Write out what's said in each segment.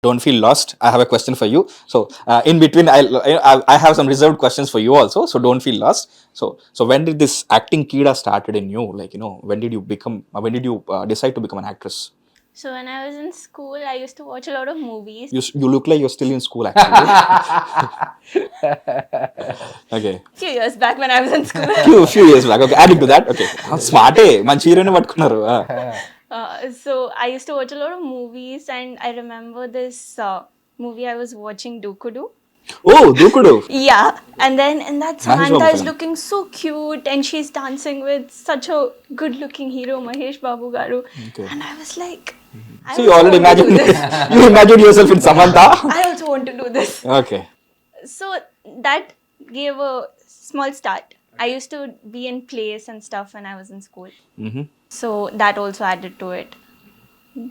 Don't feel lost. I have a question for you. So in between, I have some reserved questions for you also. So don't feel lost. So when did this acting kida started in you? Like, when did you become? When did you decide to become an actress? So when I was in school, I used to watch a lot of movies. You look like you're still in school actually. Okay. Few years back when I was in school. Few years back. Okay, adding to that. Okay, smart. మంచి heroine పట్టుకున్నారు. So I used to watch a lot of movies, and I remember this movie I was watching, Dokudu. Oh, దూకుడు. Yeah, and then in that Mahesh Babu Samantha is film. looking so cute, and she's dancing with such a good-looking hero, Mahesh Babu garu. Okay. And I was like, I So you also already want to do imagined this. you imagined yourself in Samantha. I also want to do this. Okay. So that gave a small start. I used to be in plays and stuff when I was in school. Mm-hmm. So that also added to it.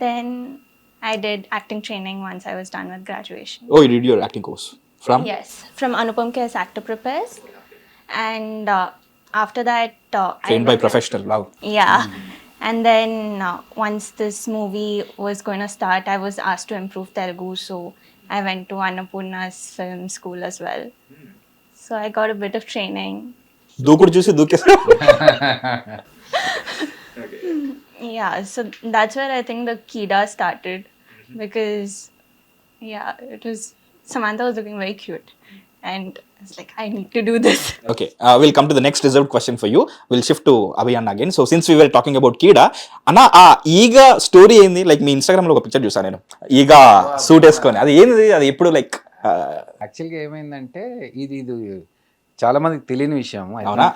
Then I did acting training once I was done with graduation. Oh, you did your acting course from? Yes, from Anupam Kher's Actor Prepares. And after that, Trained by professional. Wow. Yeah. And then once this movie was going to start, I was asked to improve Telugu. So I went to Annapurna's film school as well. So I got a bit of training. దూకుడు చూసి దూకేసా. Yeah, so that's where I think the Kida started. Because, yeah, Samantha was looking very cute. And I was like, I need to do this. Okay, we'll come to the next reserved question for you. We'll shift to Abhiyan again. So since we were talking about Kida, అన్న ఆ ఈగ story ఏంది? Like మీ Instagram లో ఒక picture చూసాను నేను, ఈగ suit వేసుకొని. అది ఏంది? అది ఎప్పుడు లైక్ యాక్చువల్గా ఏమైందంటే ఇది చాలా మందికి తెలియని విషయం. అవునా?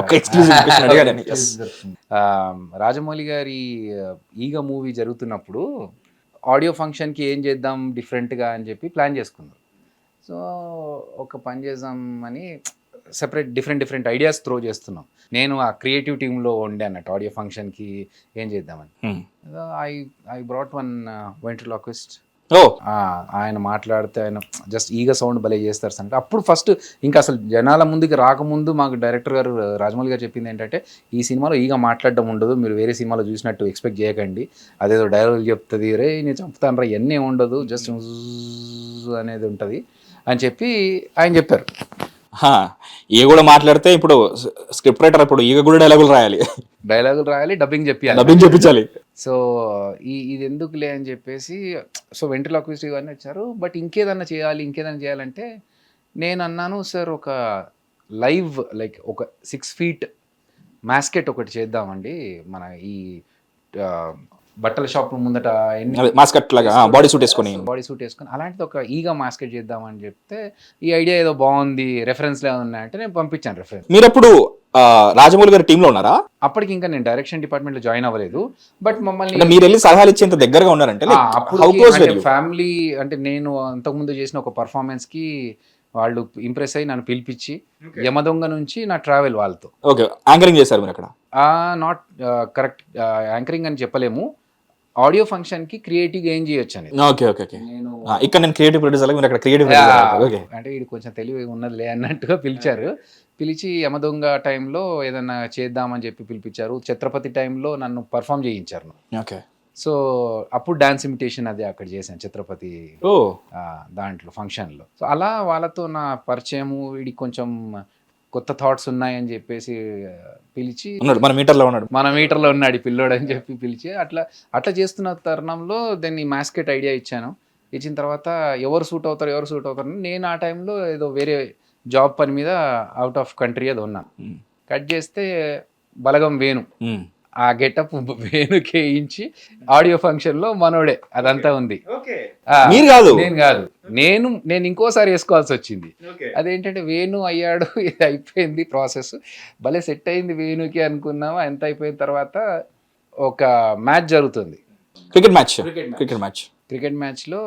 ఒక ఎక్స్క్లూజివ్ క్వశ్చన్ అడిగాను. రాజమౌళి గారి ఈగ మూవీ జరుగుతున్నప్పుడు ఆడియో ఫంక్షన్కి ఏం చేద్దాం డిఫరెంట్గా అని చెప్పి ప్లాన్ చేసుకున్నాం. సో ఒక పని చేద్దాం అని సెపరేట్ డిఫరెంట్ ఐడియాస్ త్రో చేస్తున్నాం. నేను ఆ క్రియేటివ్ టీంలో ఉండే అన్నట్టు ఆడియో ఫంక్షన్కి ఏం చేద్దామని. I brought one ventriloquist. ఆయన మాట్లాడితే ఆయన జస్ట్ ఈగ సౌండ్ భలే చేస్తారు అంటే అప్పుడు ఫస్ట్ ఇంకా అసలు జనాల ముందుకి రాకముందు మాకు డైరెక్టర్ గారు రాజమౌళి గారు చెప్పింది ఏంటంటే, ఈ సినిమాలో ఈగ మాట్లాడడం ఉండదు, మీరు వేరే సినిమాలో చూసినట్టు ఎక్స్పెక్ట్ చేయకండి, అదేదో డైలాగ్ చెప్తుంది, రే నేను చంపుతాను రా, ఇవన్నీ ఉండదు, జస్ట్ అనేది ఉంటుంది అని చెప్పి ఆయన చెప్పారు. ఈగ కూడా మాట్లాడితే ఇప్పుడు స్క్రిప్ట్ రైటర్ ఇప్పుడు ఈగ కూడా డైలాగులు రాయాలి, డబ్బింగ్ చెప్పించాలి. సో ఇది ఎందుకులే అని చెప్పేసి సో వెంట్రిలాక్విస్ట్ ఇవన్నీ వచ్చారు. బట్ ఇంకేదన్నా చేయాలంటే నేను అన్నాను, సార్ ఒక లైవ్ లైక్ ఒక 6 feet మాస్కెట్ ఒకటి చేద్దామండి, మన ఈ బట్టల షాప్ ముందట మాస్కెట్ లాగా బాడీ సూట్ వేసుకొని అలాంటిది ఒక ఈగ మాస్కెట్ చేద్దామని చెప్తే, ఈ ఐడియా ఏదో బాగుంది, రెఫరెన్స్లు ఏమైనా ఉన్నాయంటే నేను పంపించాను రెఫరెన్స్. మీరు అప్పుడు రాజమౌళి గారి టీంలో ఉన్నారా? అప్పటికి ఇంకా నేను డైరెక్షన్ డిపార్ట్మెంట్లో జాయిన్ అవ్వలేదు. బట్ మమ్మల్ని మీరు వెళ్ళి సలహాలు ఇచ్చేంత దగ్గరగా ఉన్నారంటే ఫ్యామిలీ అంటే నేను అంతకుముందు చేసిన ఒక పర్ఫార్మెన్స్కి వాళ్ళు ఇంప్రెస్ అయ్యి నన్ను పిలిపించి యమదొంగ నుంచి నా ట్రావెల్ వాళ్ళతో. ఓకే, యాంకరింగ్ చేశారు మీరు అక్కడ? నాట్ కరెక్ట్ యాంకరింగ్ అని చెప్పలేము, ఆడియో ఫంక్షన్ కి క్రియేటివ్ ఏం చేయొచ్చు అని. Okay okay okay. ఇక్కడ నేను క్రియేటివ్ ప్రొడ్యూసర్, మీరు అక్కడ క్రియేటివ్ అంటే ఇది కొంచెం తెలివి ఉన్నదిలే అన్నట్టుగా పిలిచారు. పిలిచి యమదొంగ టైంలో ఏదన్నా చేద్దామని చెప్పి పిలిపించారు. ఛత్రపతి టైంలో నన్ను పర్ఫామ్ చేయించారు. ఓకే. సో అప్పుడు డాన్స్ ఇమిటేషన్ అది అక్కడ చేశాను ఛత్రపతి దాంట్లో ఫంక్షన్లో. సో అలా వాళ్ళతో నా పరిచయము, వీడికి కొంచెం కొత్త థాట్స్ ఉన్నాయని చెప్పేసి పిలిచి, మన మీటర్లో ఉన్నాడు పిల్లోడు అని చెప్పి పిలిచి అట్లా చేస్తున్న తరుణంలో దాన్ని మాస్కెట్ ఐడియా ఇచ్చాను. ఇచ్చిన తర్వాత ఎవరు సూట్ అవుతారు నేను ఆ టైంలో ఏదో వేరే జాబ్ పని మీద అవుట్ ఆఫ్ కంట్రీ అది ఉన్నాను. కట్ చేస్తే బలగం వేణు ఆ గెటప్ వేణుకి వేయించి ఆడియో ఫంక్షన్ లో మనోడే అదంతా ఉంది. నేను కాదు, నేను ఇంకోసారి వేసుకోవాల్సి వచ్చింది. అదేంటంటే వేణు అయ్యాడు, ఇది అయిపోయింది ప్రాసెస్, భలే సెట్ అయింది వేణుకి అనుకున్నాము. ఎంత అయిపోయిన తర్వాత ఒక మ్యాచ్ జరుగుతుంది, క్రికెట్ మ్యాచ్లో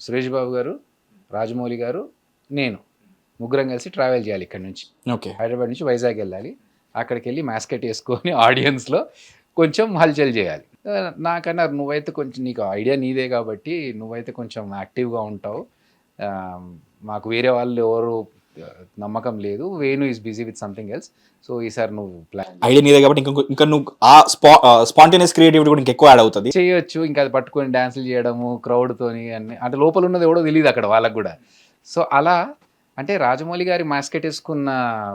సురేష్ బాబు గారు, రాజమౌళి గారు, నేను ముగ్గురం కలిసి ట్రావెల్ చేయాలి ఇక్కడ నుంచి. హైదరాబాద్ నుంచి వైజాగ్ వెళ్ళాలి. అక్కడికి వెళ్ళి మాస్కెట్ వేసుకొని ఆడియన్స్లో కొంచెం హల్చల్ చేయాలి. నాకన్నా నువ్వైతే కొంచెం నీకు ఐడియా నీదే కాబట్టి నువ్వైతే కొంచెం యాక్టివ్గా ఉంటావు, మాకు వేరే వాళ్ళు ఎవరు నమ్మకం లేదు, Venu is busy with something else, so ఈసారి నువ్వు ప్లాన్ ఐడియా నీదే కాబట్టి ఇంకా నువ్వు ఆ స్పాంటేనియస్ క్రియేటివిటీ కూడా ఇంకెక్కువ యాడ్ అవుతుంది. చేయొచ్చు. ఇంకా అది పట్టుకొని డ్యాన్సులు చేయడము క్రౌడ్ తోని అన్ని, అంటే లోపల ఉన్నది ఎవడో తెలియదు అక్కడ వాళ్ళకు కూడా. సో అలా అంటే రాజమౌళి గారి మాస్కెట్ వేసుకున్న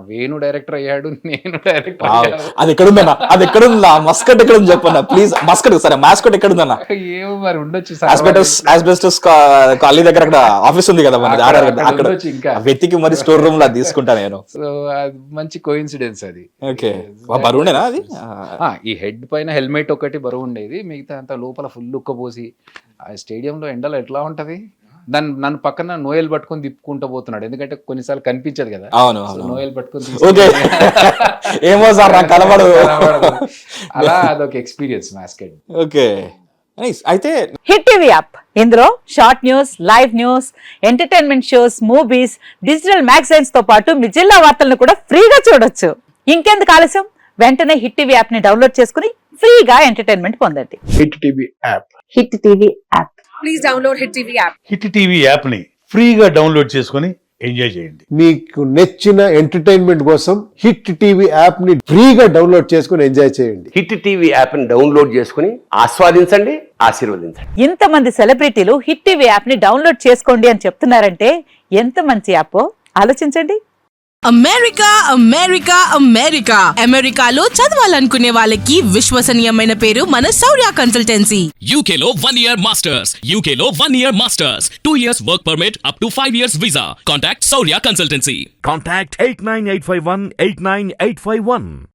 వేణు డైరెక్టర్ అయ్యాడు, నేను డైరెక్టర్ అయ్యాను. అది ఎక్కడుందన్నా, అది ఎక్కడుందా, మస్కట్ ఎక్కడ ఉంది చెప్పన్నా ప్లీజ్. మస్కట్ సరే, మాస్కట్ ఎక్కడుందన్నా? ఏమో మరి ఉండొచ్చు, ఆస్బెస్టస్ కాలనీ దగ్గర అక్కడ ఆఫీస్ ఉంది కదా మనది, అక్కడ ఉండొచ్చు. ఇంకా వెతికి మరి స్టోర్ రూమ్ లో అది తీసుకుంటా నేను. సో అది మంచి కోఇన్సిడెన్స్ అది. ఓకే, బరువుండేనా అది? ఈ హెడ్ పైన హెల్మెట్ ఒకటి బరువు ఉండేది, మిగతా అంతా లోపల ఫుల్ ఉక్కపోసి. ఆ స్టేడియంలో ఎండలో ఎట్లా ఉంటది, నన్ను పక్కన నోయల్ పట్టుకొని తిప్పుకుంటూ పోతున్నాడు, ఎందుకంటే కొన్నిసార్లు కనిపించదు కదా. అవును, నోయల్ పట్టుకొని ఓకే ఏమో సార్ నాకు కనబడదు. అలా అదొక ఎక్స్పీరియన్స్ మాస్కెట్. Okay nice. అయితే హిట్ టీవీ యాప్, ఇందులో short news, live news, entertainment shows, movies, digital magazines తో పాటు మీ జిల్లా వార్తలను కూడా ఫ్రీగా చూడొచ్చు. ఇంకెందుకు ఆలస్యం, వెంటనే హిట్ టీవీ యాప్ ని డౌన్లోడ్ చేసుకుని ఫ్రీగా ఎంటర్టైన్మెంట్ పొందండి. Hit TV app. Hit TV app. Please download Hit TV app. Hit TV యాప్ని ఫ్రీగా డౌన్లోడ్ చేసుకొని ఎంజాయ్ చేయండి. మీకు నచ్చిన ఎంటర్టైన్మెంట్ కోసం హిట్ టీవీ యాప్ ని ఫ్రీగా డౌన్లోడ్ చేసుకుని ఎంజాయ్ చేయండి. హిట్ టీవీ యాప్ని డౌన్లోడ్ చేసుకుని ఆస్వాదించండి, ఆశీర్వదించండి. ఇంతమంది సెలబ్రిటీలు హిట్ టీవీ యాప్ ని డౌన్లోడ్ చేసుకోండి అని చెప్తున్నారంటే ఎంత మంచి యాప్ ఆలోచించండి. అమెరికా అమెరికా అమెరికా అమెరికాలో చదవాలనుకునే వాళ్ళకి విశ్వసనీయమైన పేరు మన శౌర్య కన్సల్టెన్సీ. UK లో 1 year masters. UK లో 1 year masters. 2 years work permit up to 5 years visa. Contact Saurya Consultancy. Contact 89851 89851.